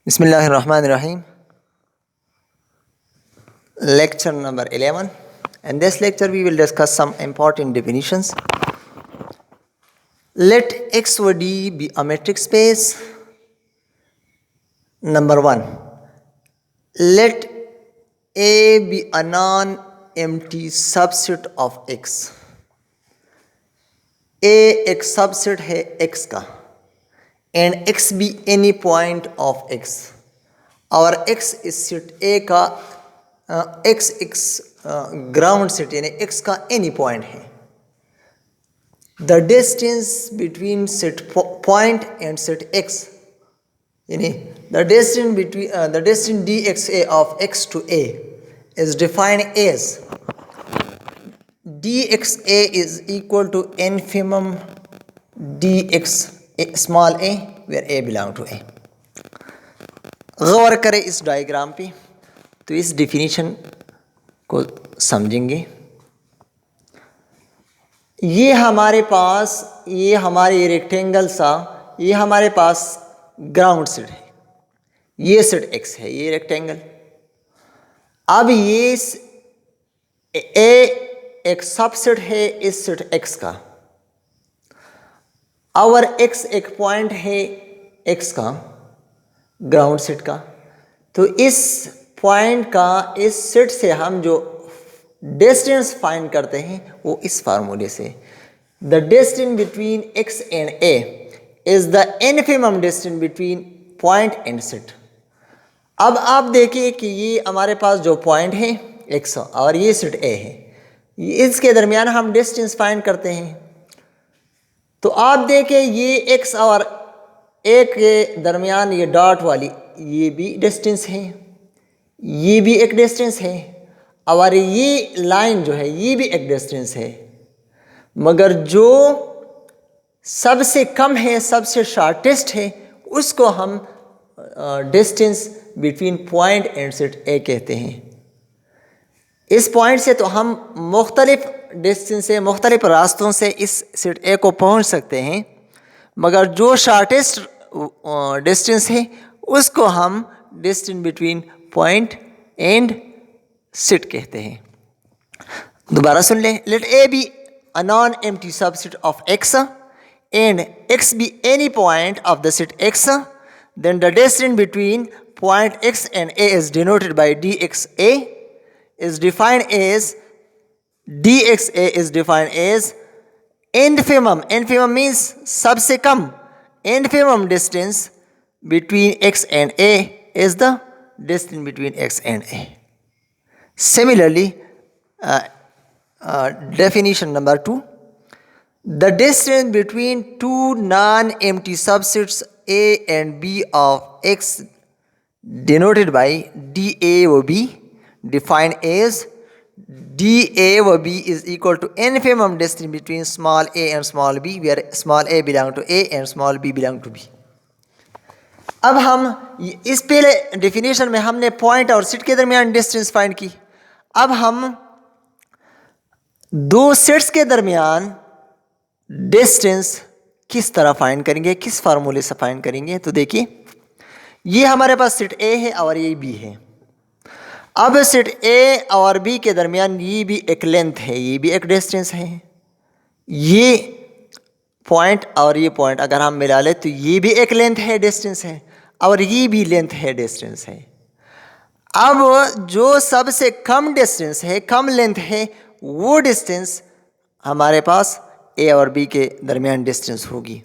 Bismillahirrahmanirrahim. Lecture number 11. In this lecture we will discuss some important definitions. Let X over D be a metric space. Number 1. Let A be a non-empty subset of X. A एक subset है X का and X be any point of X. और X इस set A का X ground set यानी X का any point है. The distance between set point and set X यानी the distance between the distance dxa of X to A is defined as dxa is equal to infimum dx small a where a belong to A. गौर करें इस diagram पे तो इस definition को समझेंगे. ये हमारे पास ये हमारे रेक्टेंगल सा ये हमारे पास ग्राउंड सेट है. ये सेट X है ये रेक्टेंगल. अब ये A एक सबसेट है इस सेट X का और X एक पॉइंट है X का ग्राउंड सेट का. तो इस पॉइंट का इस सेट से हम जो डिस्टेंस फाइंड करते हैं वो इस फार्मूले से the distance between X and A is the infimum distance between point and set. अब आप देखिए कि ये हमारे पास जो पॉइंट है X और ये सेट A है इसके दरमियान हम डिस्टेंस फाइंड करते हैं. तो आप देखें ये X और A के दरमियान ये डॉट वाली ये भी डिस्टेंस है ये भी एक डिस्टेंस है और ये लाइन जो है ये भी एक डिस्टेंस है. मगर जो सबसे कम है सबसे शॉर्टेस्ट है उसको हम distance between point and set A कहते हैं. इस पॉइंट से तो हम मुख्तलिफ डिस्टेंस से मुख्तलिफ रास्तों से इस सेट A को पहुंच सकते हैं मगर जो शॉर्टेस्ट डिस्टेंस है उसको हम distance between point and set कहते हैं. दोबारा सुन लें. Let A be a non empty subset of X and X be any point of the set X, then the distance between point X and A is denoted by dxa is defined as infimum means सबसे कम infimum distance between X and A is the distance between X and A. Similarly, definition number 2, the distance between two non-empty subsets A and B of X denoted by dA over B defined as dA over B is equal to infimum distance between small a and small b where small a belong to A and small b belong to B. अब हम इस पहले definition में हमने point और set के दरमियान distance find की. अब हम दो सेट्स के दरमियान डिस्टेंस किस तरह फाइंड करेंगे किस फार्मूले से फाइंड करेंगे. तो देखिए ये हमारे पास सेट A है और ये B है. अब सेट A और B के दरमियान ये भी एक लेंथ है ये भी एक डिस्टेंस है. ये पॉइंट और ये पॉइंट अगर हम मिला ले तो ये भी एक लेंथ है डिस्टेंस है और ये भी लेंथ है डिस्टेंस है. अब जो सबसे कम डिस्टेंस है कम लेंथ है वो डिस्टेंस हमारे पास A और B के दरमियान डिस्टेंस होगी.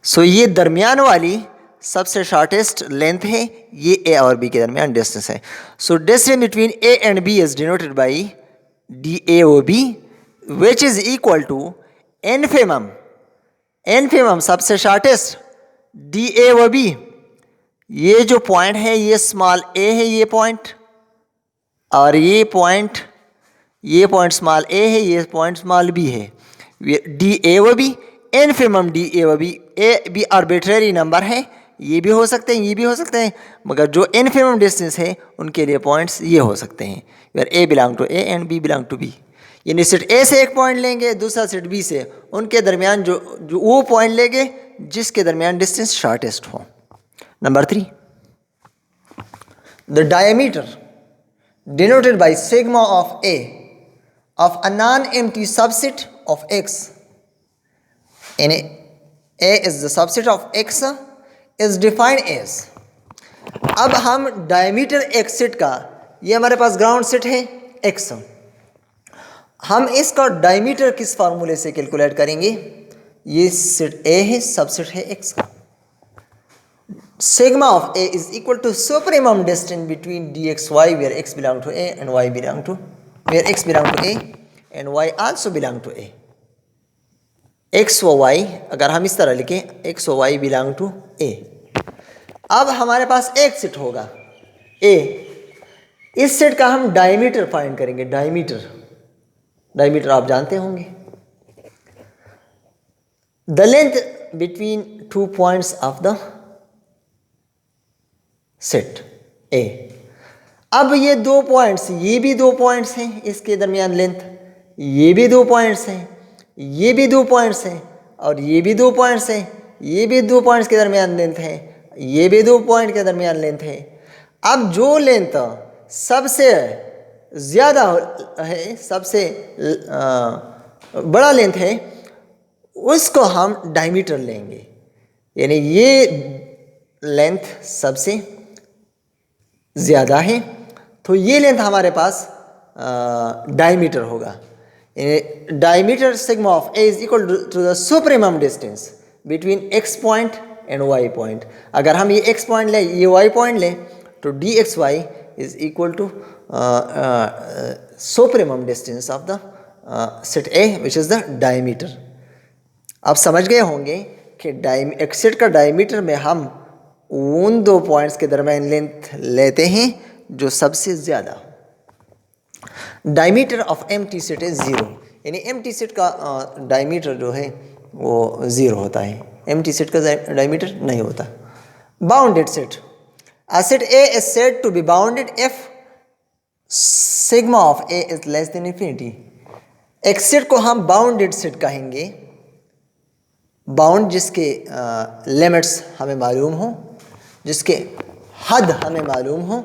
सो ये दरमियान वाली सबसे शॉर्टेस्ट लेंथ है ये A और B के दरमियान डिस्टेंस है. So distance between A and B is denoted by dA over B which is equal to infimum सबसे शॉर्टेस्ट dA over B. ये जो पॉइंट है ये स्मॉल a है ये पॉइंट और ये पॉइंट स्मॉल a है ये पॉइंट स्मॉल b है. dA over B infimum dA over B. A B arbitrary number है ये भी हो सकते हैं ये भी हो सकते हैं मगर जो इनफिमम डिस्टेंस है उनके लिए पॉइंट्स ये हो सकते हैं where A belong to A and B belong to B. यानी सेट A से एक पॉइंट लेंगे दूसरा सेट B से उनके दरमियान जो वो पॉइंट लेंगे जिसके दरमियान डिस्टेंस शॉर्टेस्ट हो. Number 3, the diameter denoted by sigma of A of a non-empty subset of X, and A is the subset of X, is defined as। अब हम डायमीटर एक्स सेट का, ये हमारे पास ग्राउंड सेट है X, हम इसका diameter किस फार्मूले से कैलकुलेट करेंगे? ये सेट A है, सबसेट है X का। Sigma of A is equal to supremum distance between dxy where x belong to A and y belong to, where x belong to A and y also belong to A। x व y अगर हम इस तरह लिखें x व y belong to A। अब हमारे पास एक सेट होगा A, इस सेट का हम डायमीटर फाइंड करेंगे। डायमीटर आप जानते होंगे, the length between 2 points of the set A। अब ये 2 पॉइंट्स, ये भी 2 पॉइंट्स हैं, इसके दरमियान लेंथ, ये भी 2 पॉइंट्स हैं, ये भी 2 पॉइंट्स हैं, और ये भी 2 पॉइंट्स हैं, ये भी 2 पॉइंट्स के दरमियान लेंथ है, ये भी 2 पॉइंट के दरमियान लेंथ है। अब जो लेंथ सबसे ज़्यादा है, सबसे बड़ा लेंथ है, उसको हम डायमीटर लेंगे। यानी ये लेंथ सबसे ज़्यादा है, तो ये लेंथ हमारे पास डायमीटर होगा। Diameter sigma of A is equal to the supremum distance between X point and Y point. अगर हम ये एक्स पॉइंट लें, ये वाई पॉइंट लें, तो D X Y is equal to supremum distance of the set A which is the diameter. आप समझ गए होंगे कि एक सेट का डायमीटर में हम उन 2 पॉइंट्स के दरमियान लेंथ लेते हैं जो सबसे ज़्यादा। Diameter of empty set is 0, यानी एम्प्टी सेट का डायमीटर जो है वो 0 होता है, एम्प्टी सेट का डायमीटर नहीं होता। Bounded set, a set A is said to be bounded if sigma of A is less than infinity. एक सेट को हम बाउंडेड सेट कहेंगे, बाउंड जिसके लिमिट्स हमें मालूम हो, जिसके हद हमें मालूम हो।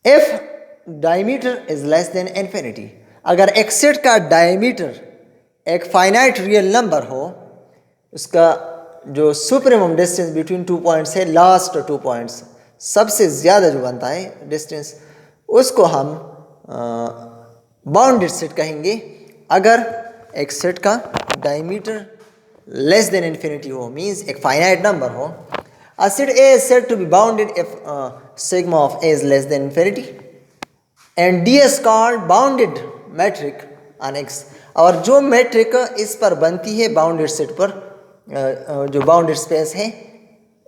If diameter is less than infinity, अगर एक सेट का डायमीटर एक फाइनाइट रियल नंबर हो, उसका जो सुप्रीमम डिस्टेंस बिटवीन 2 पॉइंट्स है, लास्ट 2 पॉइंट्स सबसे ज़्यादा जो बनता है डिस्टेंस, उसको हम बाउंडेड सेट कहेंगे। अगर एक सेट का डायमीटर लेस देन इन्फिनिटी हो, मीन्स एक फाइनाइट नंबर हो। A set A is said to be bounded if sigma of A is less than infinity and D is called bounded metric on X. और जो matric इस पर बनती है, bounded set पर, जो बाउंडेड स्पेस है,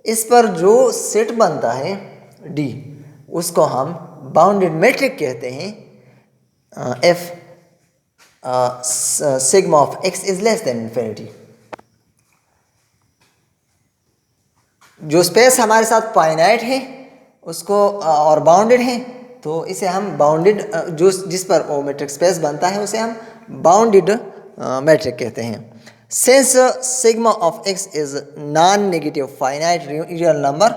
इस पर जो सेट बनता है डी, उसको हम बाउंडेड मैट्रिक कहते हैं। If sigma of X is less than infinity. जो स्पेस हमारे साथ फाइनाइट है उसको और बाउंडेड है, तो इसे हम बाउंडेड, जो जिस पर वो मैट्रिक स्पेस बनता है उसे हम बाउंडेड मैट्रिक कहते हैं। Since sigma of X is non negative finite real number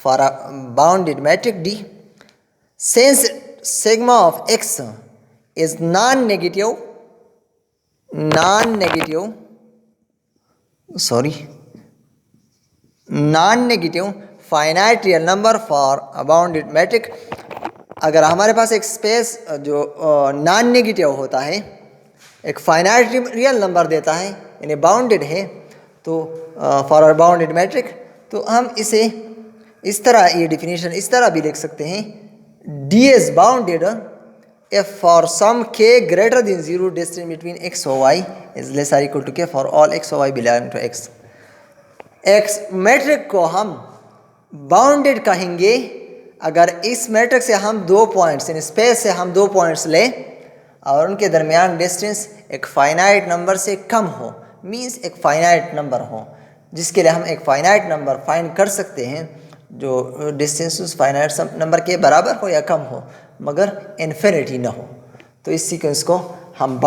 for a bounded metric D, since sigma of X is non negative finite real number for a bounded metric. अगर हमारे पास एक space जो non negative होता है, एक finite real number देता है, यानी बाउंडेड है, तो फॉर अ बाउंडेड मैट्रिक, तो हम इसे इस तरह, ये डिफिनीशन इस तरह भी लिख सकते हैं, D is bounded if for some k greater than 0 distance between x or y is less or equal to k for all x or y belong to x। x metric को हम bounded कहेंगे अगर इस matric से हम 2 points, यानी space से हम 2 पॉइंट्स लें और उनके दरमियान डिस्टेंस एक फाइनाइट नंबर से कम हो, मींस एक फाइनाइट नंबर हो, जिसके लिए हम एक फाइनाइट नंबर फाइंड कर सकते हैं जो डिस्टेंस उस फाइनाइट नंबर के बराबर हो या कम हो, मगर इन्फिनिटी ना हो। तो इस सीक्वेंस को हम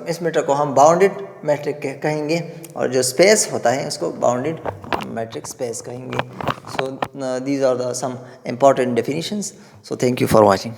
इस मैट्रिक को हम बाउंडेड मैट्रिक कहेंगे और जो स्पेस होता है उसको बाउंडेड मैट्रिक स्पेस कहेंगे. So these are the some important definitions. So thank you for watching.